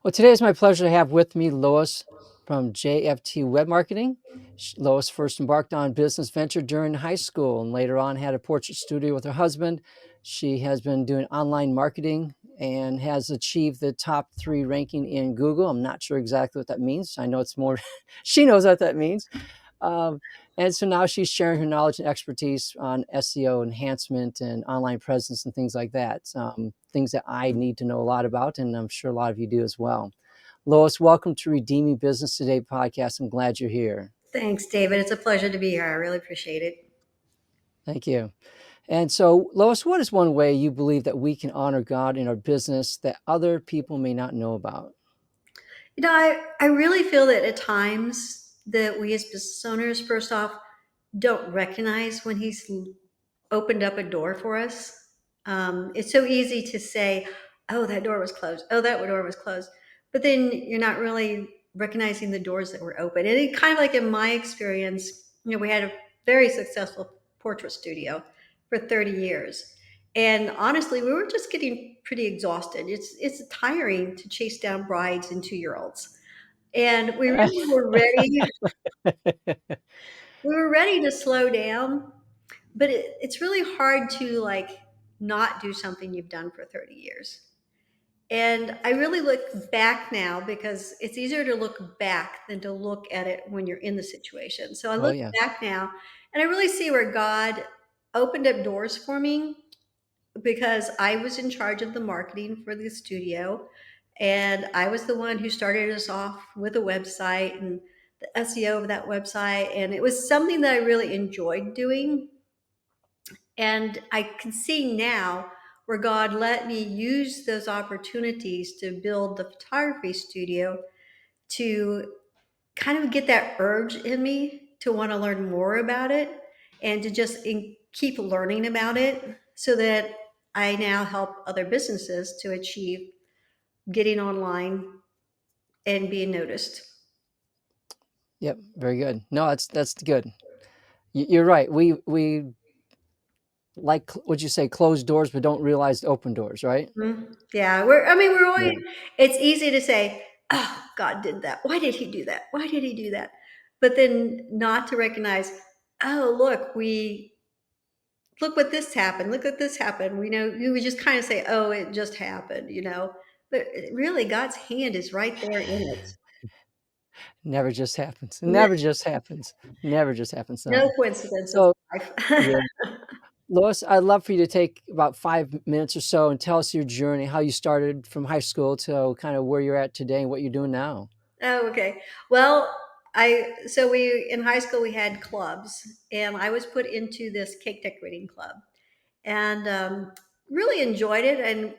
Well, today it's my pleasure to have with me Lois from JFT Web Marketing. Lois first embarked on business venture during high school and later on had a portrait studio with her husband. She has been doing online marketing and has achieved the top 3 ranking in Google. I'm not sure exactly what that means. I know it's more, she knows what that means. Um, and so now she's sharing her knowledge and expertise on SEO enhancement and online presence and things like that. Things that I need to know a lot about, and I'm sure a lot of you do as well. Lois, welcome to Redeeming Business Today podcast. I'm glad you're here. Thanks, David. It's a pleasure to be here. I really appreciate it. Thank you. And so, Lois, what is one way you believe that we can honor God in our business that other people may not know about? I really feel that at times that we as business owners, first off, don't recognize when he's opened up a door for us. It's so easy to say, oh, that door was closed. Oh, that door was closed. But then you're not really recognizing the doors that were open. And it kind of like in my experience, we had a very successful portrait studio for 30 years. And honestly, we were just getting pretty exhausted. It's tiring to chase down brides and 2-year-olds. And we really were ready. We were ready to slow down, but it's really hard to like not do something you've done for 30 years. And I really look back now because it's easier to look back than to look at it when you're in the situation. So I Oh, look yeah. back now and I really see where God opened up doors for me because I was in charge of the marketing for the studio. And I was the one who started us off with a website and the SEO of that website. And it was something that I really enjoyed doing. And I can see now where God let me use those opportunities to build the photography studio to kind of get that urge in me to want to learn more about it and to just keep learning about it so that I now help other businesses to achieve getting online and being noticed. Yep. Very good. No, that's good. You're right. We like what you say, closed doors, but don't realize the open doors, right? Mhm. Yeah, we're always, Yeah. it's easy to say, oh, God did that. Why did he do that? Why did he do that? But then not to recognize, oh, look what this happened. Look what this happened. You would just kind of say, oh, it just happened. But really, God's hand is right there in it. Never just happens. It No, never just happens. Never just happens. no No. coincidences So, in life. yeah. Lois, I'd love for you to take about 5 minutes or so and tell us your journey, how you started from high school to kind of where you're at today and what you're doing now. Oh, okay. Well, we in high school we had clubs, and I was put into this cake decorating club, and really enjoyed it. And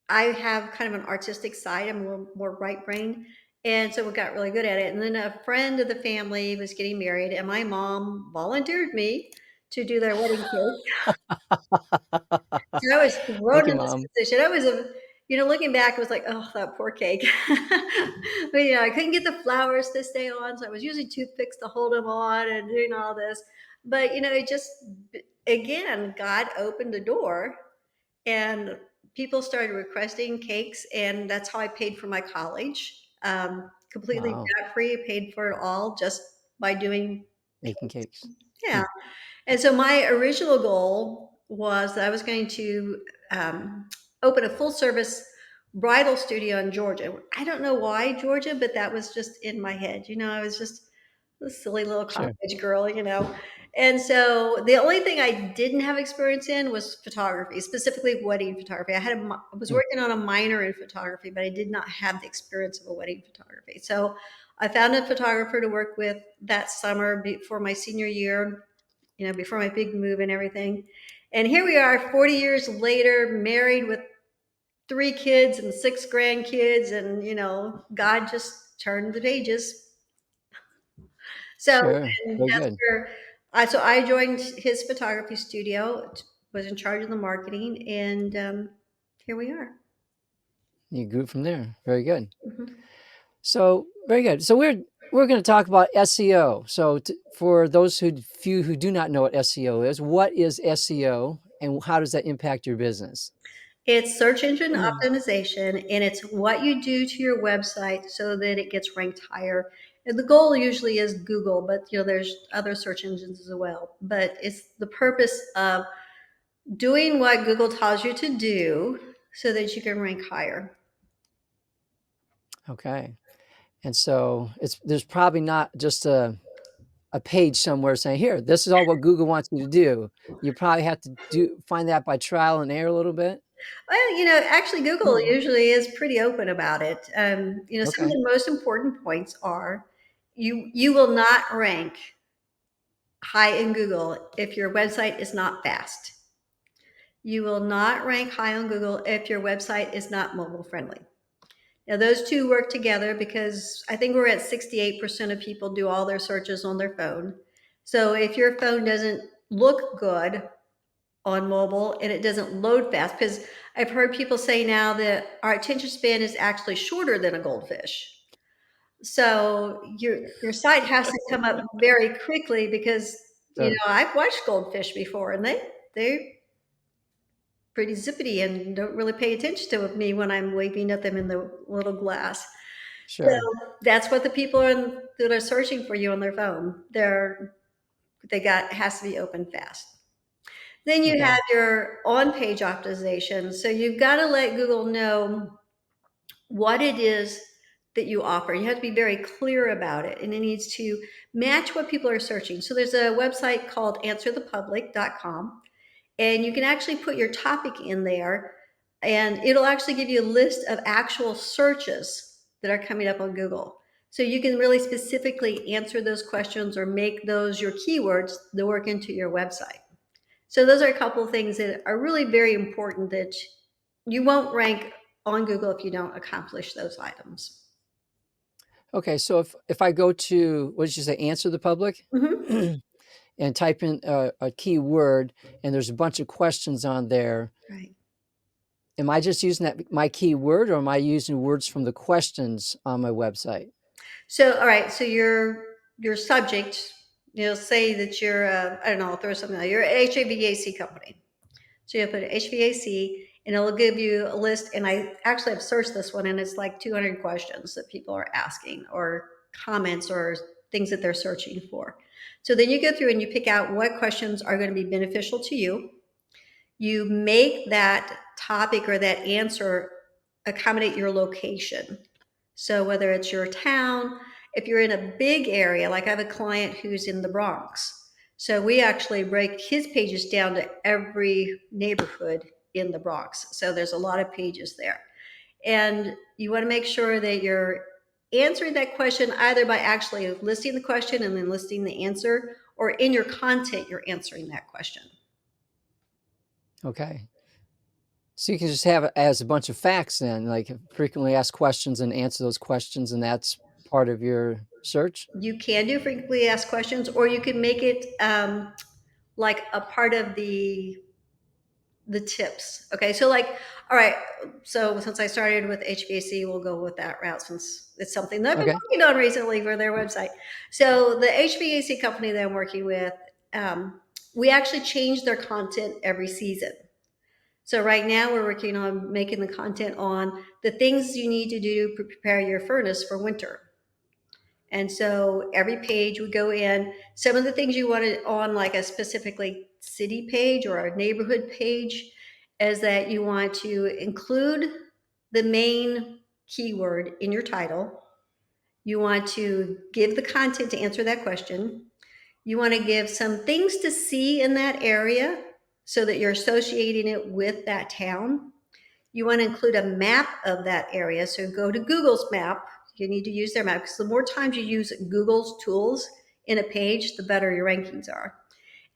I have kind of an artistic side. I'm a little more right brained, and so we got really good at it. And then a friend of the family was getting married, and my mom volunteered me to do their wedding cake. So I was Thank thrown you, in this Mom. position. I was looking back, it was like, oh, that poor cake. But I couldn't get the flowers to stay on, so I was using toothpicks to hold them on and doing all this. But it just again, God opened the door, and people started requesting cakes, and that's how I paid for my college. Completely Wow. debt free, paid for it all just by doing. Making cakes. Yeah. Hmm. And so my original goal was that I was going to open a full service bridal studio in Georgia. I don't know why Georgia, but that was just in my head. I was just a silly little Sure. college girl. And so the only thing I didn't have experience in was photography, specifically wedding photography. I was Hmm. working on a minor in photography, but I did not have the experience of a wedding photography. So I found a photographer to work with that summer before my senior year, before my big move and everything. And here we are 40 years later, married with 3 kids and 6 grandkids. And, God just turned the pages. So, Sure. and Very that's good. where I joined his photography studio, was in charge of the marketing, and here we are. You grew from there. Very good. Mhm. So very good. So we're going to talk about SEO. So for those few who do not know what SEO is, what is SEO and how does that impact your business? It's search engine optimization, and it's what you do to your website so that it gets ranked higher. And the goal usually is Google, but there's other search engines as well. But it's the purpose of doing what Google tells you to do so that you can rank higher. Okay. And so there's probably not just a page somewhere saying, here, this is all what Google wants you to do. You probably have to find that by trial and error a little bit. Well, actually, Google usually is pretty open about it. Some of Okay. the most important points are you will not rank high in Google if your website is not fast. You will not rank high on Google if your website is not mobile friendly. Now, those two work together because I think we're at 68% of people do all their searches on their phone. So if your phone doesn't look good on mobile and it doesn't load fast, because I've heard people say now that our attention span is actually shorter than a goldfish. So your site has to come up very quickly because So I've watched goldfish before and they're pretty zippity and don't really pay attention to me when I'm waving at them in the little glass. So sure. that's what the people that are searching for you on their phone. It has to be open fast. Then you have Okay. your on-page optimization. So you've got to let Google know what it is that you offer. You have to be very clear about it, and it needs to match what people are searching. So there's a website called answerthepublic.com, and you can actually put your topic in there, and it'll actually give you a list of actual searches that are coming up on Google. So you can really specifically answer those questions or make those your keywords that work into your website. So those are a couple of things that are really very important that you won't rank on Google if you don't accomplish those items. Okay. So if I go to, what did you say, answer the public? Mhm. And type in a keyword and there's a bunch of questions on there, Right. am I just using that my keyword, or am I using words from the questions on my website? So, all right. So your subject, say that you're, I don't know, I'll throw something out. You're an HVAC company. So you put HVAC, and it'll give you a list. And I actually have searched this one, and it's like 200 questions that people are asking, or comments, or things that they're searching for. So then you go through and you pick out what questions are going to be beneficial to you. You make that topic or that answer accommodate your location. So whether it's your town, if you're in a big area, like I have a client who's in the Bronx. So we actually break his pages down to every neighborhood in the Bronx. So there's a lot of pages there. And you want to make sure that you're answering that question either by actually listing the question and then listing the answer, or in your content, you're answering that question. Okay. So you can just have it as a bunch of facts then, like frequently asked questions and answer those questions, and that's part of your search? You can do frequently asked questions, or you can make it like a part of the tips. Okay, so like, all right, so since I started with HVAC, we'll go with that route since it's something that I've been Okay. working on recently for their website. So the HVAC company that I'm working with, we actually change their content every season. So right now we're working on making the content on the things you need to do to prepare your furnace for winter. And so every page we go in, some of the things you want it on like a specifically city page or a neighborhood page is that you want to include the main keyword in your title. You want to give the content to answer that question. You want to give some things to see in that area so that you're associating it with that town. You want to include a map of that area. So go to Google's map. You need to use their map because the more times you use Google's tools in a page, the better your rankings are.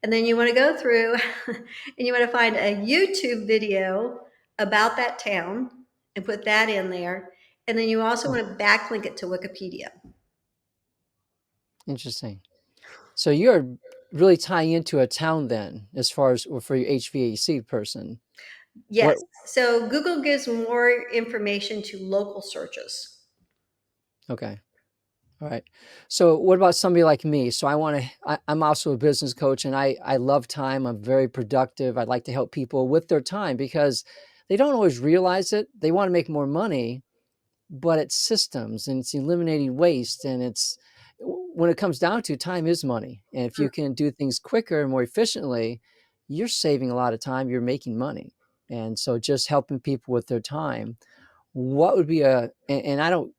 And then you want to go through and you want to find a YouTube video about that town and put that in there. And then you also Oh, want to backlink it to Wikipedia. interesting. So you're really tying into a town then, as far as for your HVAC person. What? Yes. So Google gives more information to local searches. Okay. All right. So what about somebody like me? So I'm also a business coach, and I love time. I'm very productive. I'd like to help people with their time because they don't always realize it. They want to make more money, but it's systems and it's eliminating waste. And it's, when it comes down to, time is money. And if you can do things quicker and more efficiently, you're saving a lot of time, you're making money. And so just helping people with their time, what would be and I don't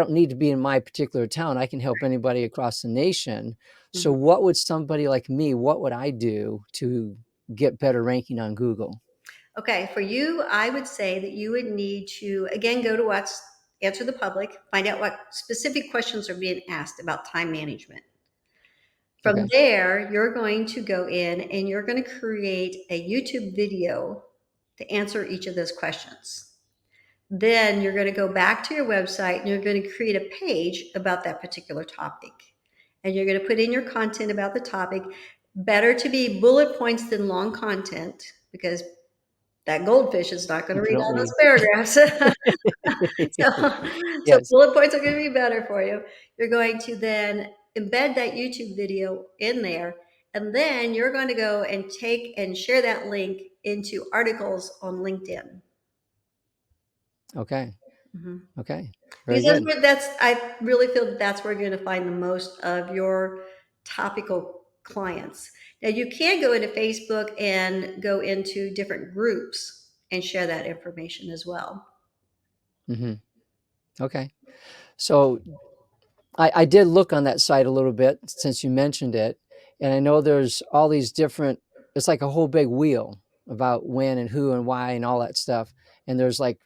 need to be in my particular town. I can help anybody across the nation. So Mhm. what would somebody like me, what would I do to get better ranking on Google? Okay, for you, I would say that you would need to, again, go to what's Answer the Public, find out what specific questions are being asked about time management. From Okay. there, you're going to go in and you're going to create a YouTube video to answer each of those questions. Then you're going to go back to your website and you're going to create a page about that particular topic. And you're going to put in your content about the topic. Better to be bullet points than long content, because that goldfish is not going to People read don't all those read. paragraphs. So Yes. bullet points are going to be better for you. You're going to then embed that YouTube video in there, and then you're going to go and take and share that link into articles on LinkedIn. Okay. Mhm. Okay. Very Because that's good. where I really feel that that's where you're going to find the most of your topical clients. Now you can go into Facebook and go into different groups and share that information as well. Hmm. Okay. So I did look on that site a little bit since you mentioned it. And I know there's all these different, it's like a whole big wheel about when and who and why and all that stuff. And there's like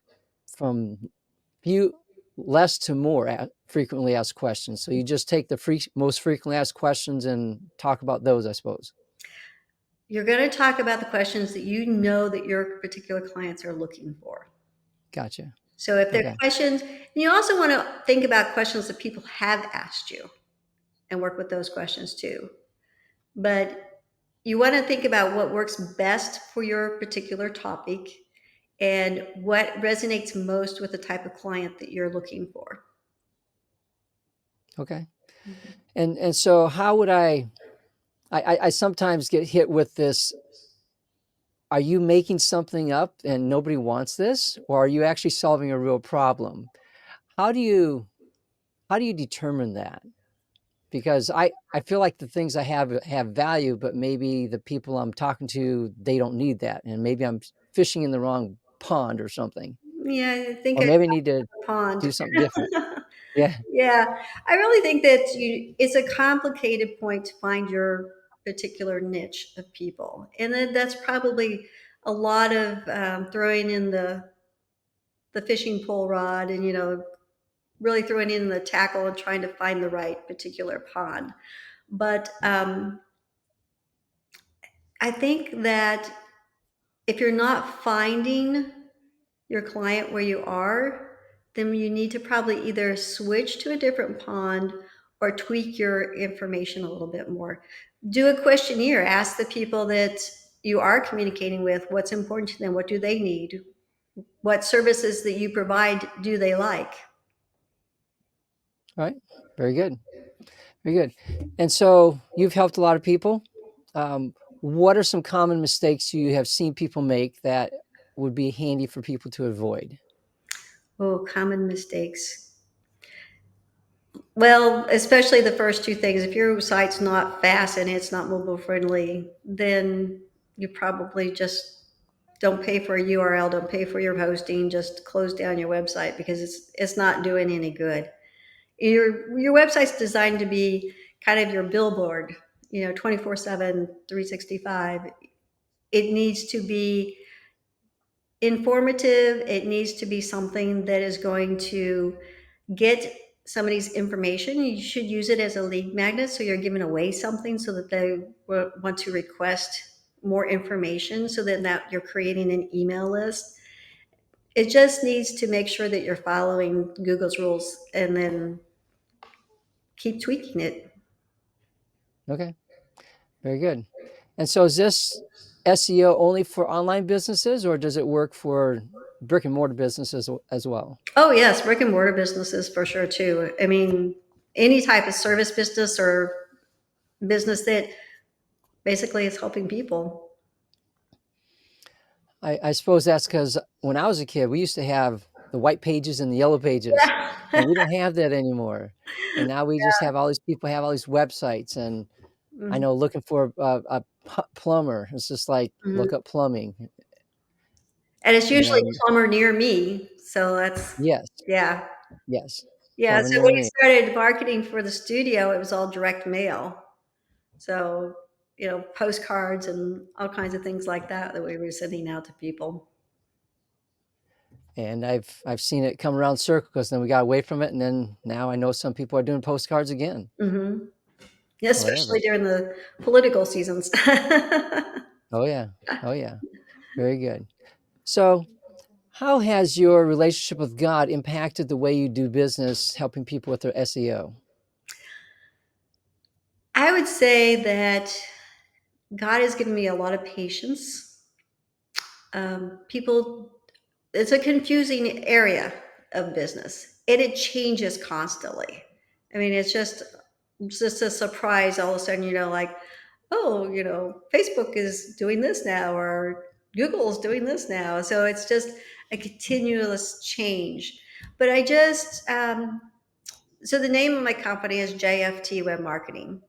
from few less to more frequently asked questions. So you just take the most frequently asked questions and talk about those, I suppose. You're going to talk about the questions that you know that your particular clients are looking for. Gotcha. So if there are Okay. questions, you also want to think about questions that people have asked you and work with those questions too. But you want to think about what works best for your particular topic and what resonates most with the type of client that you're looking for. Okay. Mhm. And so how would I sometimes get hit with this, are you making something up and nobody wants this, or are you actually solving a real problem? How do you determine that? Because I feel like the things I have value, but maybe the people I'm talking to, they don't need that, and maybe I'm fishing in the wrong pond or something, Yeah, I think or I maybe I need to pond. do something different. Yeah. Yeah, I really think that it's a complicated point to find your particular niche of people. And then that's probably a lot of throwing in the fishing pole rod and, really throwing in the tackle and trying to find the right particular pond. But I think that if you're not finding your client where you are, then you need to probably either switch to a different pond or tweak your information a little bit more. Do a questionnaire. Ask the people that you are communicating with what's important to them. What do they need? What services that you provide do they like? All right. Very good. Very good. And so you've helped a lot of people. What are some common mistakes you have seen people make that would be handy for people to avoid? Oh, common mistakes. Well, especially the first two things. If your site's not fast and it's not mobile friendly, then you probably just don't pay for a URL, don't pay for your hosting, just close down your website because it's not doing any good. Your website's designed to be kind of your billboard, 24/7, 365. It needs to be informative. It needs to be something that is going to get somebody's information. You should use it as a lead magnet, so you're giving away something so that they want to request more information, so then that you're creating an email list. It just needs to make sure that you're following Google's rules and then keep tweaking it. Okay. Very good. And so is this SEO only for online businesses, or does it work for brick and mortar businesses as well? Oh yes, brick and mortar businesses for sure too. I mean, any type of service business or business that basically is helping people. I suppose that's because when I was a kid, we used to have the white pages and the yellow pages, Yeah. and we don't have that anymore. And now we just have all these people have all these websites, and I Mhm, know looking for a plumber, it's just like mhm. look up plumbing, And it's and usually a then plumber near me, so that's yes, yeah. yes, Yeah, plumber so near when we me. started marketing for the studio, it was all direct mail. So, postcards and all kinds of things like that that we were sending out to people. And I've seen it come around circle because then we got away from it, and then now I know some people are doing postcards again. Mhm. Especially Whatever. during the political seasons. Oh yeah. Oh yeah. Very good. So, how has your relationship with God impacted the way you do business, helping people with their SEO? I would say that God has given me a lot of patience. People, it's a confusing area of business, and it changes constantly. I mean, it's just a surprise all of a sudden, like, oh, Facebook is doing this now, or Google is doing this now. So it's just a continuous change. But so the name of my company is JFT Web Marketing,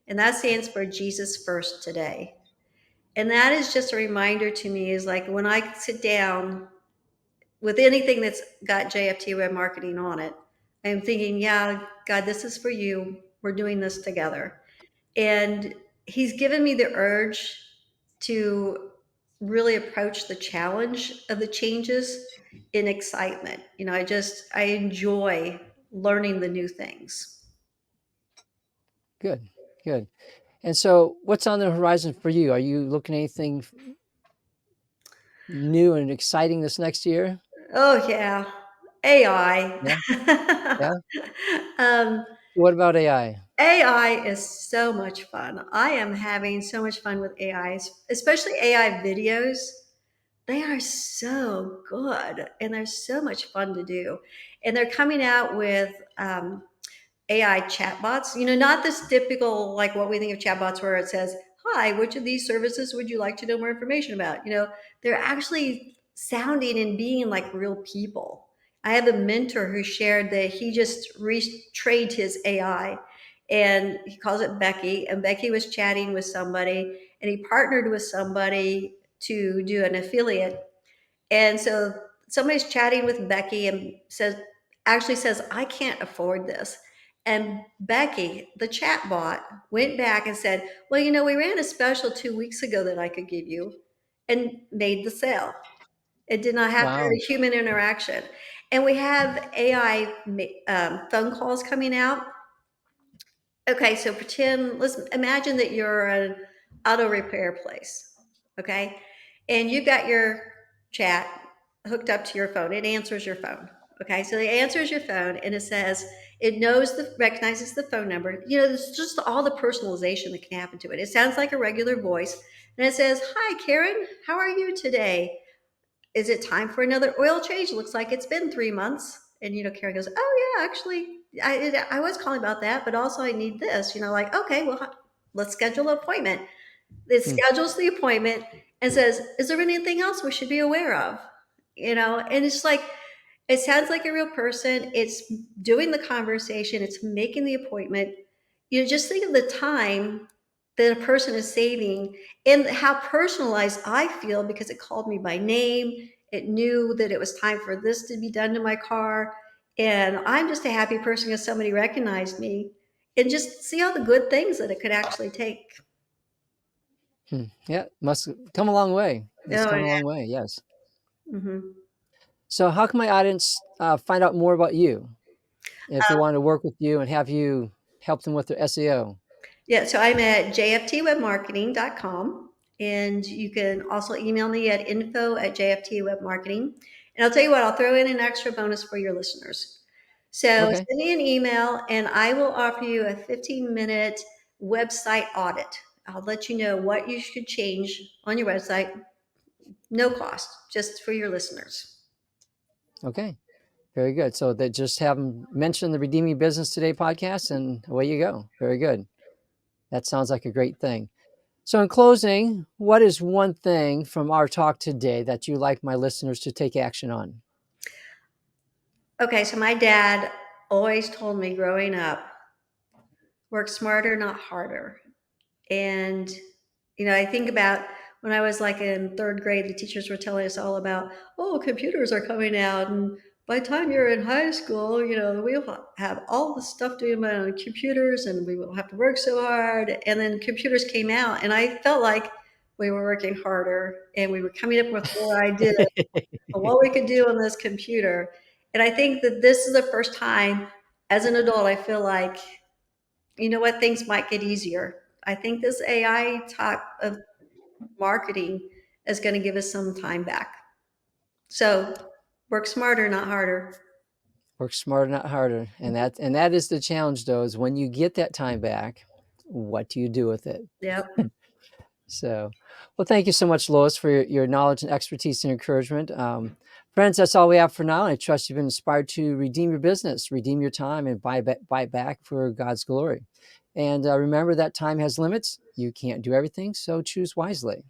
and that stands for Jesus First Today. And that is just a reminder to me is like when I sit down with anything that's got JFT Web Marketing on it, I'm thinking, yeah, God, this is for you. We're doing this together. And He's given me the urge to really approach the challenge of the changes in excitement. I enjoy learning the new things. Good. Good. And so, what's on the horizon for you? Are you looking at anything new and exciting this next year? Oh, yeah. AI. Yeah. Yeah. um, What about AI? AI is so much fun. I am having so much fun with AI, especially AI videos. They are so good and they're so much fun to do. And they're coming out with AI chatbots, not this typical, like what we think of chatbots where it says, hi, which of these services would you like to know more information about? They're actually sounding and being like real people. I have a mentor who shared that he just retrained his AI and he calls it Becky. And Becky was chatting with somebody and he partnered with somebody to do an affiliate, and so somebody's chatting with Becky and says, I can't afford this. And Becky, the chat bot, went back and said, well, we ran a special 2 weeks ago that I could give you, and made the sale. It did not have to have Wow. a human interaction. And we have AI phone calls coming out. Okay, so let's imagine that you're an auto repair place, okay? And you've got your chat hooked up to your phone. It answers your phone, okay? So it answers your phone and it says, recognizes the phone number. There's just all the personalization that can happen to it. It sounds like a regular voice. And it says, hi, Karen, how are you today? Is it time for another oil change? Looks like it's been 3 months. And, Karen goes, oh, yeah, actually, I was calling about that, but also I need this, like, okay, well, let's schedule an appointment. It Hmm. schedules the appointment and says, is there anything else we should be aware of? And it's like, it sounds like a real person. It's doing the conversation, it's making the appointment. Just think of the time that a person is saving and how personalized I feel because it called me by name. It knew that it was time for this to be done to my car. And I'm just a happy person because somebody recognized me, and just see all the good things that it could actually take. Hmm. Yeah. Must come a long way. It's Oh, come a yeah. long way. Yes. Mhm. So, how can my audience find out more about you if they want to work with you and have you help them with their SEO? Yeah, so I'm at jftwebmarketing.com, and you can also email me at info@jftwebmarketing. And I'll tell you what, I'll throw in an extra bonus for your listeners. So Okay. send me an email and I will offer you a 15-minute website audit. I'll let you know what you should change on your website, no cost, just for your listeners. Okay. Very good. So they just have them mention the Redeeming Business Today podcast, and away you go. Very good. That sounds like a great thing. So, in closing, what is one thing from our talk today that you like my listeners to take action on? Okay, so my dad always told me growing up, work smarter, not harder. And, I think about when I was like in third grade, the teachers were telling us all about, oh, computers are coming out. And by the time you're in high school, we'll have all the stuff doing on computers and we won't have to work so hard. And then computers came out, and I felt like we were working harder and we were coming up with more ideas of what we could do on this computer. And I think that this is the first time as an adult, I feel like, things might get easier. I think this AI type of marketing is going to give us some time back. So work smarter, not harder. Work smarter, not harder. And that is the challenge, though, is when you get that time back, what do you do with it? Yep. So, well, thank you so much, Lois, for your knowledge and expertise and encouragement. Friends, that's all we have for now. I trust you've been inspired to redeem your business, redeem your time, and buy back for God's glory. And remember that time has limits. You can't do everything, so choose wisely.